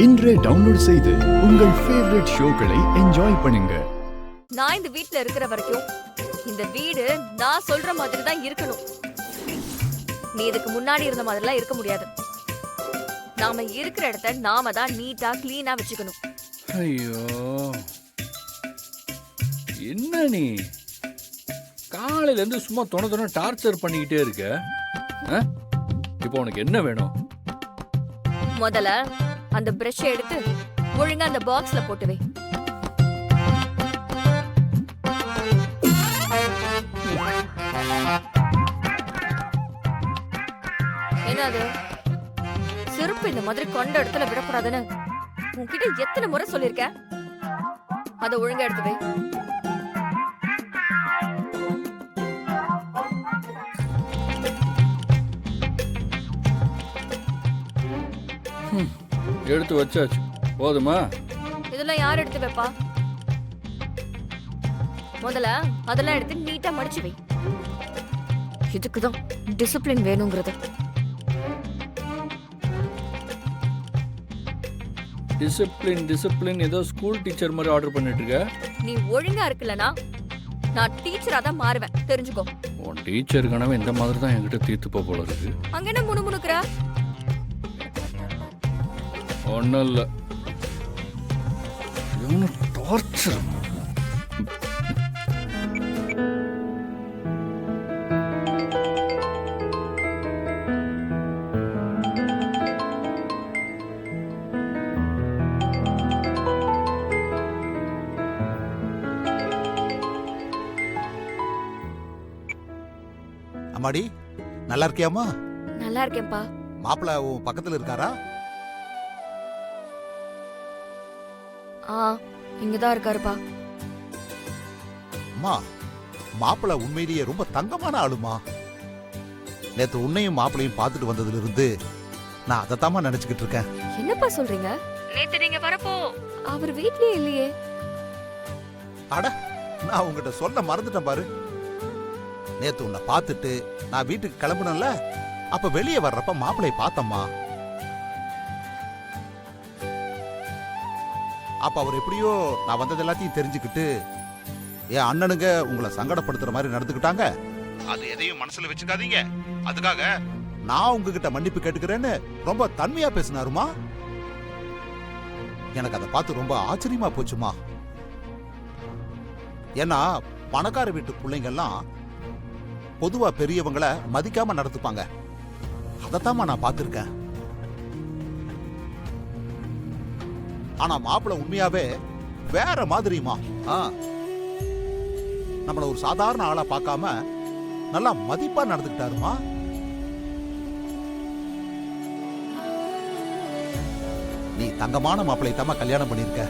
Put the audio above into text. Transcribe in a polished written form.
இன்றே டவுன்லோட் செய்து உங்கள் ஃபேவரட் ஷோக்களை என்ஜாய் பண்ணுங்க. நான் இந்த வீட்ல இருக்கிற வரைக்கும் இந்த வீடு நான் சொல்ற மாதிரி தான் இருக்கணும். நீ இதுக்கு முன்னாடி இருந்த மாதிரிலாம் இருக்க முடியாது. நாம இருக்கிற இடத்த நாம தான் நீட்டா கிளீனா வச்சுக்கணும். ஐயோ, என்ன நீ காலையில இருந்து சும்மா தொண டார்ச்சர் பண்ணிக்கிட்டே இருக்க? இப்போ உனக்கு என்ன வேணும்? முதல்ல அந்த பிரஷ் எடுத்து ஒழுங்கா அந்த பாக்ஸ்ல போட்டு வை. என்னது செருப்பு இந்த மாதிரி கொண்ட இடத்துல விடக்கூடாதுன்னு உன்கிட்ட எத்தனை முறை சொல்லிருக்கேன்? அத ஒழுங்கா எடுத்து வை. எடுத்து வச்சாச்சு, போதுமா? இதெல்லாம் யார் எடுத்து வைப்பா? முதல்ல அதெல்லாம் எடுத்து நீட்டா மடிச்சு வை. இதுக்குதான் டிசிப்ளின் வேணுங்கிறது. டிசிப்ளின் ஏதோ ஸ்கூல் டீச்சர் மாதிரி ஆர்டர் பண்ணிட்டு இருக்க. நீ ஒழுங்கா இருக்கலனா நான் டீச்சரா தான் மாறுவேன், தெரிஞ்சுக்கோ. உன் டீச்சர் கனவு இந்த மாதிரி தான் என்கிட்ட தீர்த்து போல இருக்கு. அங்க என்ன முணுமுணுக்குற? ஒன்னும் இல்ல, டார்ச்சர். அம்மாடி, நல்லா இருக்கியாமா? நல்லா இருக்கேன்ப்பா. மாப்பிள்ள உன் பக்கத்துல இருக்காரா? இங்கதான் இருக்காருப்பா. அம்மா, மாப்பிள்ள உண்மையிலேயே ரொம்ப தங்கமான ஆளுமா. நேத்து உன்னையும் மாப்பிளையும் பார்த்துட்டு வந்ததுல இருந்து நான் அதைத்தாமா நினைச்சுக்கிட்டு இருக்கேன். என்னப்பா சொல்றீங்க? நேத்து நீங்க வரப்போ அவர் வீட்லயே இல்லையே. அட, நான் உங்ககிட்ட சொல்ல மறந்துட்டேன் பாரு. நேத்து உன்னை பார்த்துட்டு நான் வீட்டுக்கு கிளம்புனேன்ல, அப்ப வெளியே வர்றப்ப மாப்பிளைய பார்த்தம்மா. அப்ப அவர் எப்படியோ நான் வந்தது எல்லாத்தையும் தெரிஞ்சுக்கிட்டு என் அண்ணனுங்க உங்களை சங்கடப்படுத்துற மாதிரி நடந்துக்கிட்டாங்க. அது எதையும் மனசுல வச்சுக்காதீங்க, அதுக்காக நான் உங்ககிட்ட மன்னிப்பு கேட்டுக்கிறேன்னு ரொம்ப தன்மையா பேசினாருமா. எனக்கு அதை பார்த்து ரொம்ப ஆச்சரியமா போச்சுமா. ஏன்னா பணக்கார வீட்டு பிள்ளைங்கெல்லாம் பொதுவா பெரியவங்களை மதிக்காம நடத்துப்பாங்க. அதைத்தாமா நான் பார்த்திருக்கேன். ஆனா மாப்பிள்ள உண்மையாவே வேற மாதிரிமா. நம்மள ஒரு சாதாரண ஆளா பார்க்காம நல்லா மதிப்பா நடந்துக்கிட்டாருமா. நீ தங்கமான மாப்பிள்ளை தாமா கல்யாணம் பண்ணிருக்க.